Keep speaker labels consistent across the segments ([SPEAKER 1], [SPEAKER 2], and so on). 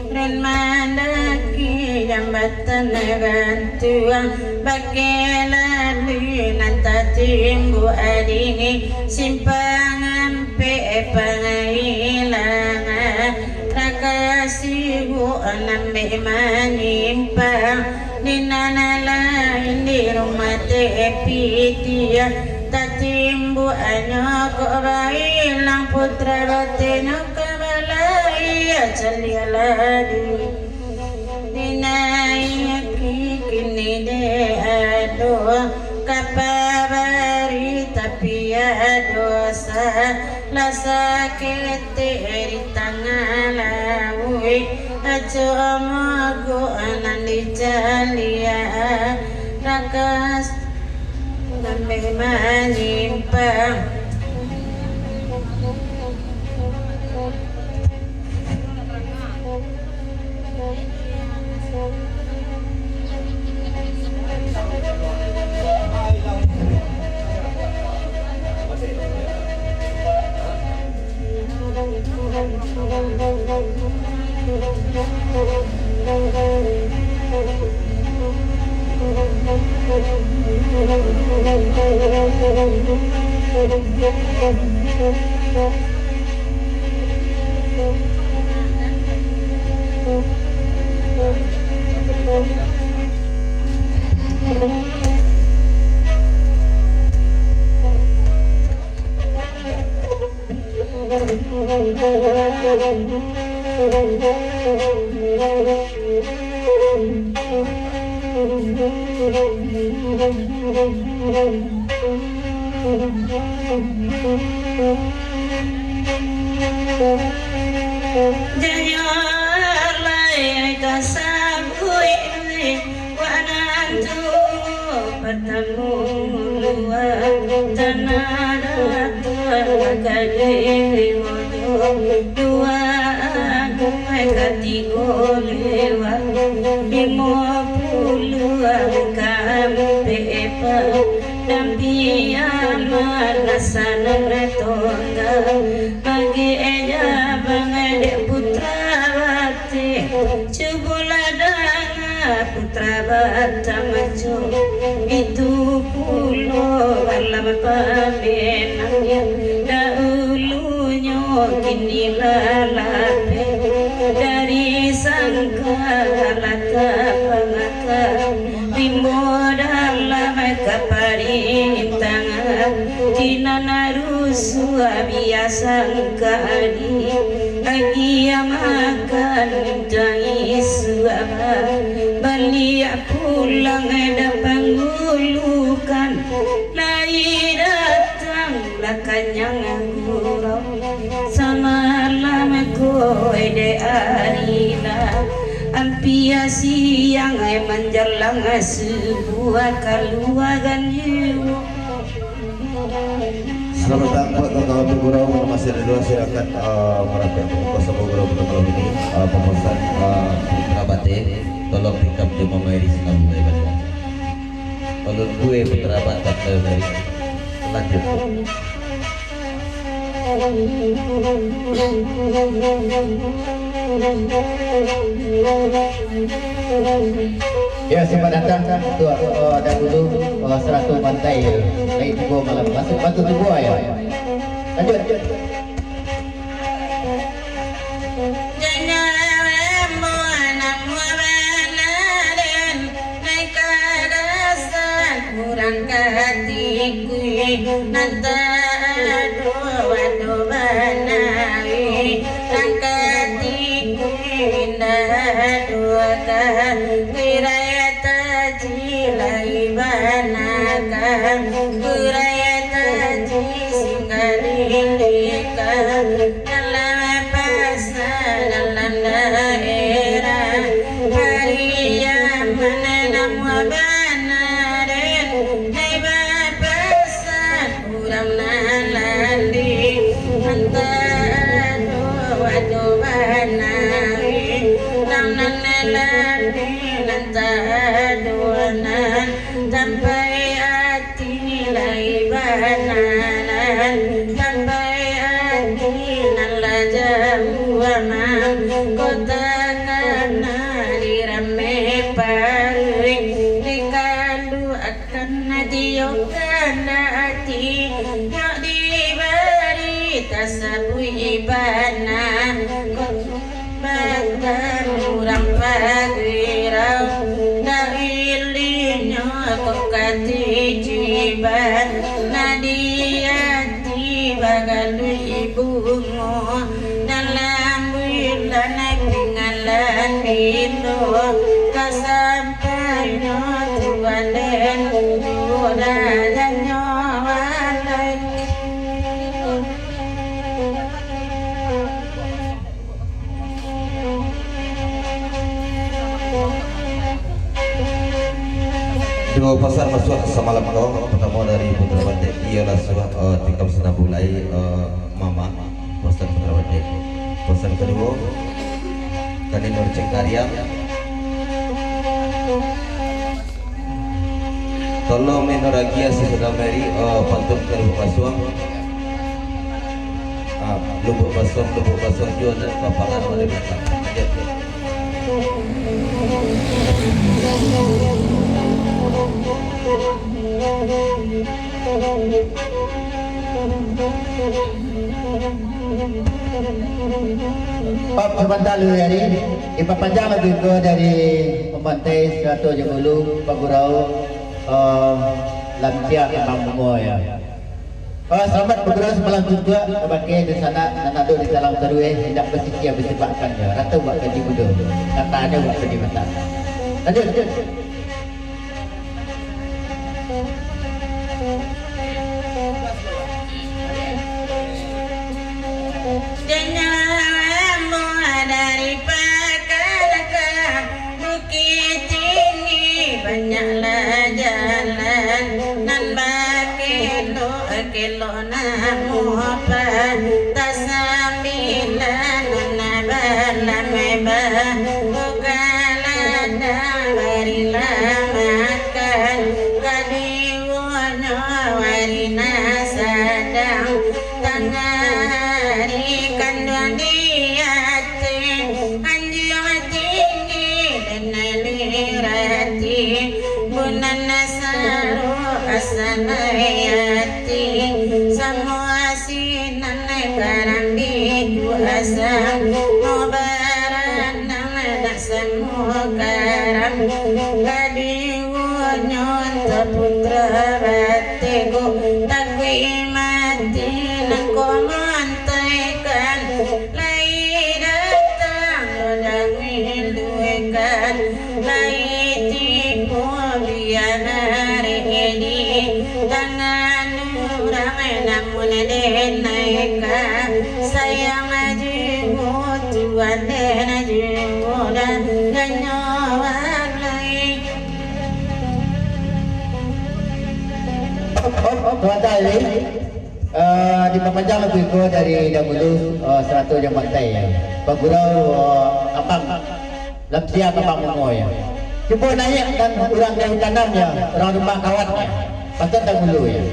[SPEAKER 1] ren mandaki jambatan gantuang bakelali nanta timbu adini simpangan pe pangailangan rakasibu nambe manimpang dinanalain di rumah tepitia tatimbu anyok bailang putra bateno kabalai acalialadi dinai kini de ado kapabari tapi dosa lasa kete di tangalawi aco amago anandi jalia rakas nambe manimpang Jayalai kasabui wanantu bertemu luar tanah kadiri dua katigo lewat 50 kampepa dampian manasan retonga bagi eja bangade putra bati cubuladanga putra bata macu itu pulo alam pamenangnya dahulunya kini lalape dari sangkalata pangaka bimbo dalam kaparintangan tinanarusu biasa kadi lagi makan jangi suaba bali pulang ada panggulukan lai datang lakanyang gurau samalam ko ede arina ampiasi yang menjelang sebuah keluargan jiwa.
[SPEAKER 2] Selamat datang buat kawan-kawan bergurau yang masih ada dua silakan merapat kuasa bergurau malam ini pemesan Putra Bate tolong pick up Jemaah Mary Singapura ibadah tolong gue Putra Bate Mary lanjut
[SPEAKER 3] ya selamat datang tuh ada dulu 100 pantai lagi tiba malam masuk batu tiba ya lanjut
[SPEAKER 1] Nanta doa doa nai rangkatiku indah doa kirayata jilai banakan kirayata jisingalilika dalam pasal dalam daerah hariya menenam wabanarin sampai hati nilai bananan sampai hati nala jamu kota dan urang pagirang nailinya kok katijiban nadiati bagalu ibumu dalam bulan pingalan itu kasampainya Tuhan dan dan nyawa
[SPEAKER 2] Dua pasar masuk semalam kau pertama dari Putra Batik ialah suah tikam senabulai mama pasar Putra Batik. Pasar kedua kani Nur Cengkariang tolong menoragia si sudah meri pantun ke Lubuk Basuang Lubuk Basuang juga dan papangan oleh belakang.
[SPEAKER 3] Pak sebentar dulu hari diperpanjang lagi ke dari pembantai 170 Pak Gurau Lantia Kembang Bungo ya. Selamat Pak Gurau semalam juga sebagai di sana nanado di dalam terue tidak bersikia bersifakkan ya. Rata buat kaji muda, kata ada buat kaji mata. Lanjut.
[SPEAKER 1] Denyamu dari Pakalaka Bukit Tinggi banyaklah jalan nan bakelo namu apa tasambilan nabala mebah bukala dawarila makan kadiwanya warina sadang tangari kandang diate anjing tinggi dan lirati bunan nasaru asanayati semua sinan karambi asam mubarak nang semua karam kadiwanya putra batego takwi mati nang komantaikan lai datang rodang miluekan lai tipu biar hari ini tangan orang namun denaika sayang ajimu Tuhan dan ajimu dan nyawa lai.
[SPEAKER 3] Tuan Tali diperpanjang lebih ke dari dahulu 100 jam pantai ya. Pak Gurau Kapang Lepsia Kapang Bungo ya. Cuba naik dan orang dari kanan ya, orang rumah kawannya. Pasal dahulu ya.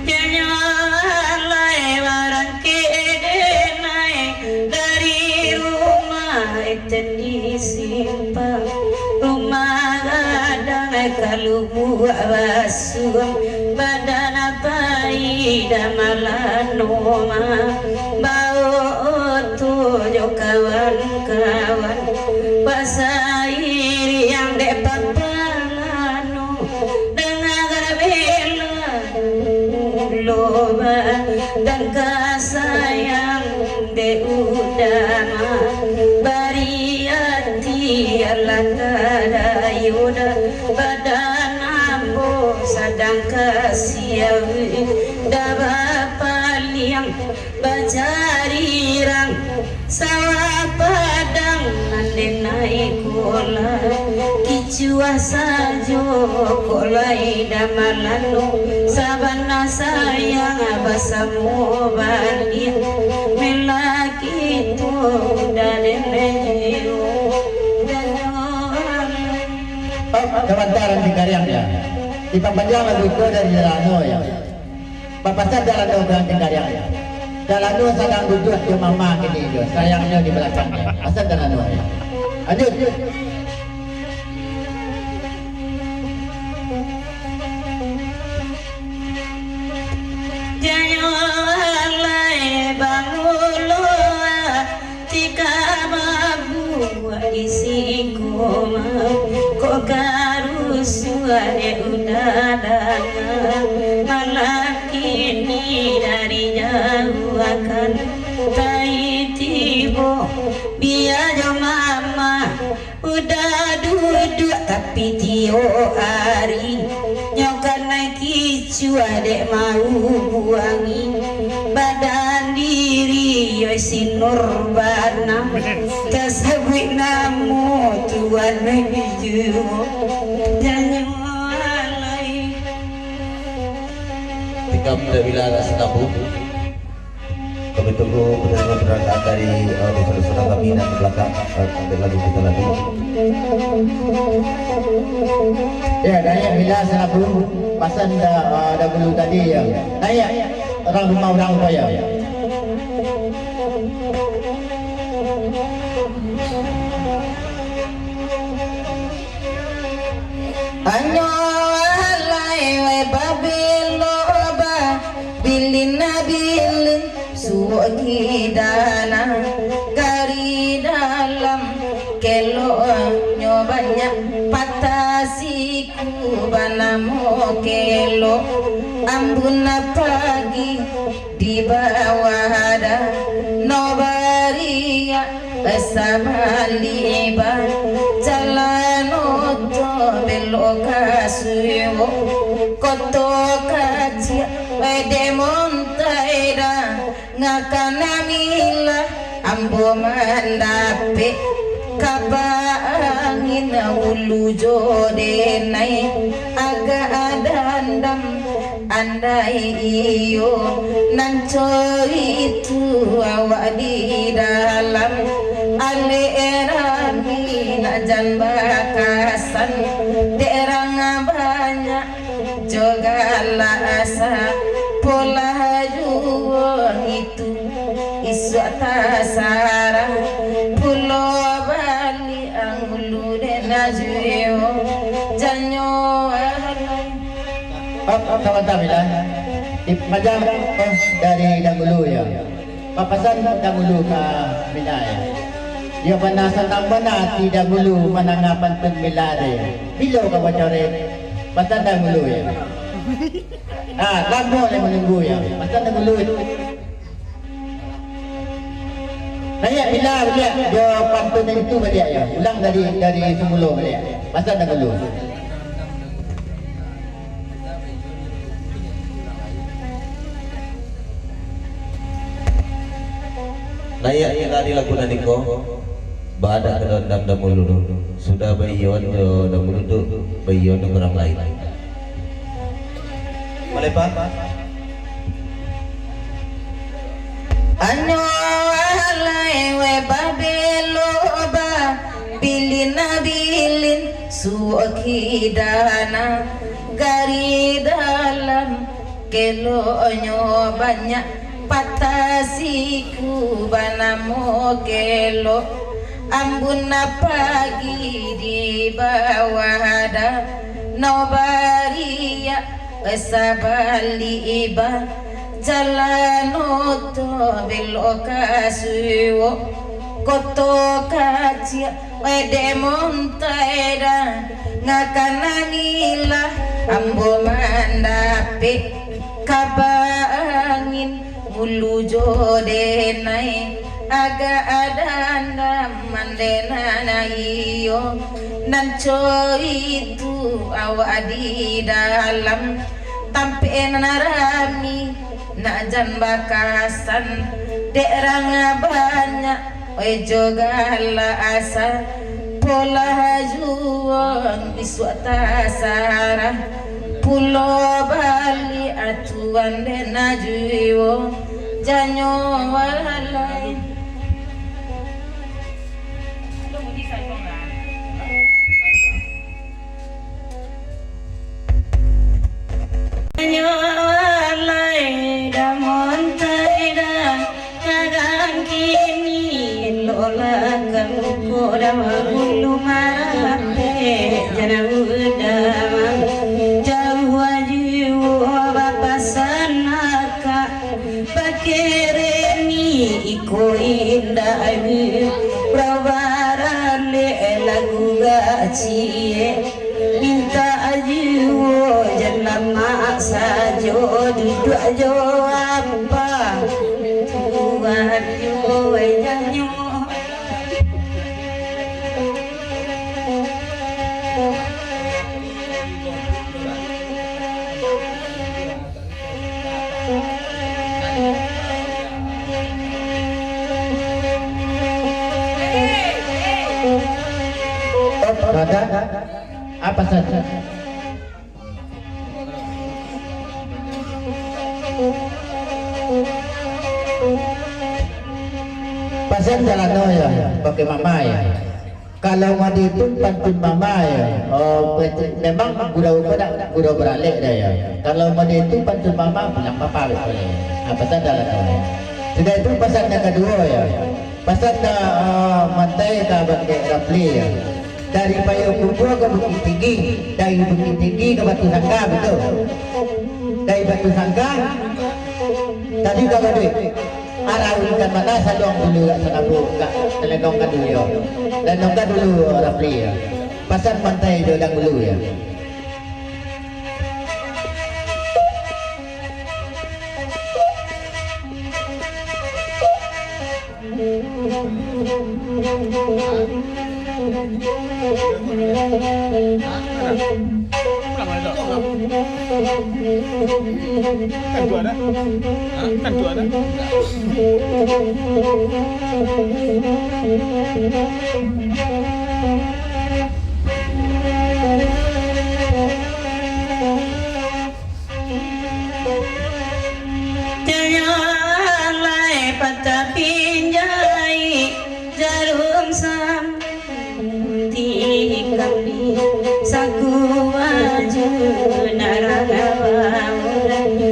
[SPEAKER 1] Janganlah barang kedai dari rumah itu disimpan rumah ada kalau buat basuh badan apa idamalan rumah bau tujuh kawan-kawan pasair yang depan palanu dengar bela loba dan kasayang de udama bariati alatadayuda badan ambo sadang kasiawi daba paliang bajarirang sawah padang nandenai kola kicua sajo kolai damalanu sabana sayang abasamu balik melaki tu dari mejiru dan
[SPEAKER 3] Kebantaran di Karyang ya. Diperpanjang lagu itu dari Jalano ya. Papasnya Jalano dengan di Karyang ya. Jalano sedang duduk di mama kini juga. Sayangnya di belakangnya. Asal Jalano ya. Lanjut.
[SPEAKER 1] jangan makan tai tibo biar jo mama udah duduk tapi tio hari nyokan naik kicu adek mau buangi badan diri yo sinur bana kasabui namu tuan menuju jangan alai
[SPEAKER 2] Tikam dari wilayah Senabu. Kami tunggu penerima dari saudara kami dan ke belakang sampai lagi kita lagi.
[SPEAKER 3] Ya, Dayak bila Senabu pasan dah dulu tadi ya. Dayak orang rumah orang kaya.
[SPEAKER 1] Anyo alai we babil loba bilin nabilin suwagi dana gari dalam kelo nyobanya patasiku banamo kelo ambuna pagi di bawah ada nobaria bersama liba jalan oto beloka suyo koto kacia wede montaida ngakanamila ambo mandape kabaangin ulu jode nai aga adandam andai iyo nanco itu awak di dalam ale erami najan bakasan derang banyak jogala asa pola juang itu isu atasara pulau Bali angulu denajuyo janyo alai
[SPEAKER 3] Kawan-kawan bilang macam dari dahulu ya. Papasan dahulu ke Binaya. Dia pernah senang mana ti dahulu menanggapan pemilare. Bila kau baca pasan dahulu ya. Lama le menunggu ya. Pasan dahulu itu. Naya bila dia pantun itu balik ya. Ulang dari semula balik. Pasan dahulu.
[SPEAKER 2] Naya yang tadi lagu naniko Bada ke dalam damulu sudah bayon jo damulu tu bayon orang lain. Malepa.
[SPEAKER 1] Anyo alai we babelo ba bilin nabilin suwagi dana gari dalam kelo nyo banyak patasiku banamo kelo ambuna pagi di bawah ada nobaria esabali iba jalan oto beloka suwo koto kacia wede montaida ngakananila ambo mandape kabaangin mulu jode nai aga adanda mandena na iyo nanco itu awak di dalam tampe narami najan bakasan derang banyak ojo gala asa pola juang iswata sarah pulau Bali atuan dena juiwo janyo walai janyo walai damon taida kagan kini lola kamu dama bulu marape janau damang iko indah prabaran le lagu gacie minta ajuo jangan maksa jo duduk jo apa ôi nhang nhu
[SPEAKER 3] Ada apa saja? Pasal jalan ya, pakai mama ya. Kalau mau itu pantun mama ya. Oh, memang gurau beralik dah ya. Kalau mau itu pantun mama bilang papa boleh. Apa saja jalan ya. Sudah itu pasal yang kedua ya. Pasal ke mantai ke pakai rapli ya. Dari Payakumbuh ke Bukit Tinggi, dari Bukit Tinggi ke Batu Sangga, betul? Dari Batu Sangga, tadi kalau arahkan mana sadong dulu kat Sanabu, kat Telenongkan dulu ya. Telenongkan dulu Rafli ya. Pasar pantai Jodang dulu ya.
[SPEAKER 1] Ternyalai patah pinjai jarum sam kami saku waju naragawa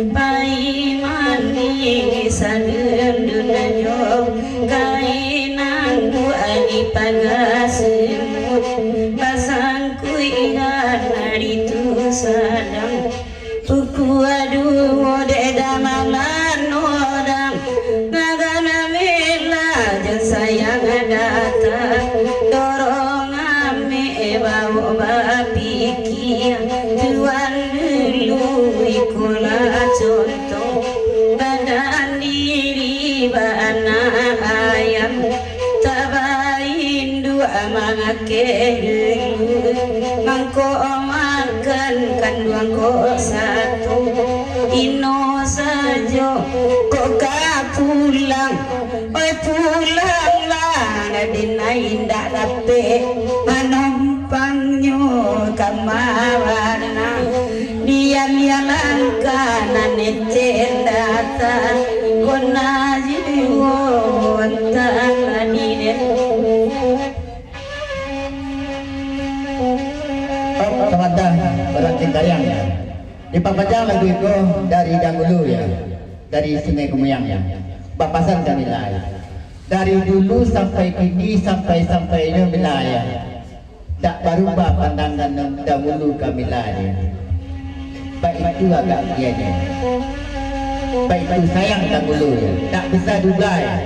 [SPEAKER 1] pai mani sadendunanyo kainan ku ani pagasemut pasangku ingat hari tu sadang tuku adu mode damalan odang nagana mela jan sayang datang dorong bawa bapikir tuan dulu ikulah contoh badan diri bana ayam tabain dua mangake mangko makan kanduang ko satu ino sajo kok pulang oi pulang lah nadina indah dape pangyo kamawana diam yang kanan cendata kona jiwo antani de
[SPEAKER 3] Teman-teman berarti karyang ya. Di Papajang lagu itu dari dahulu ya, dari Sungai Kemuyang ya. Papasan dan wilayah. Dari dulu sampai kini sampai ini wilayah. Tak berubah pandangan dahulu kami lari. Baik itu agak bianya. Baik itu sayang dahulu ya. Tak bisa duga ya.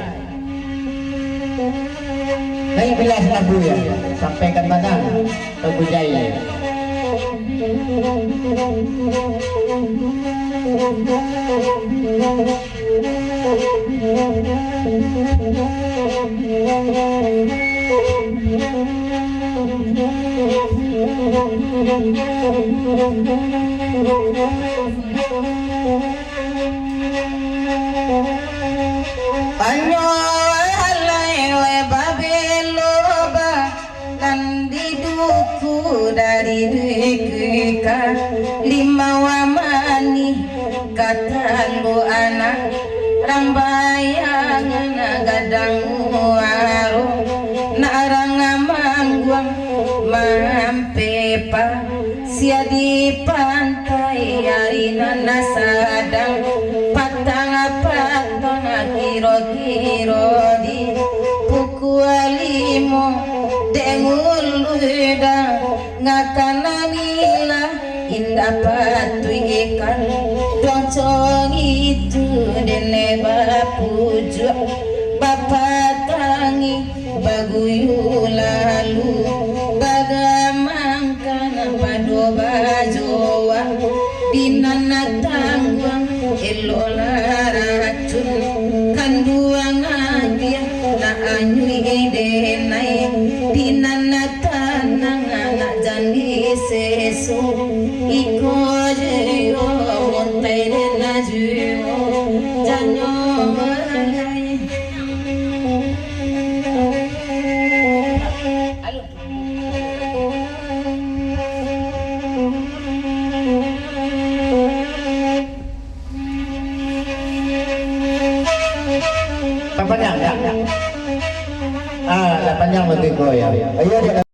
[SPEAKER 3] Baik bila lagu ya. Sampaikan mana Lagu Jaya.
[SPEAKER 1] Ayo alai we babeloba dan diduku dari deka lima wamani kata lu anak rambayang nagadang waro narang mangguang mampepa sia di pantai arina nasadang patang kiro-kiro di puku alimo dengul luda ngakana nila indah patu ikan dongcong itu dene bapuju bapak tangi baguyu lalu bagamangkan padu bajowa dinana tangguang elola racun kanduang dia manyi denai dinanatanang anak jani sesu iko jeyo montai dena jeyo janyo malai
[SPEAKER 3] Panjang ya? Ah, panjang begitu ya. Ayo dia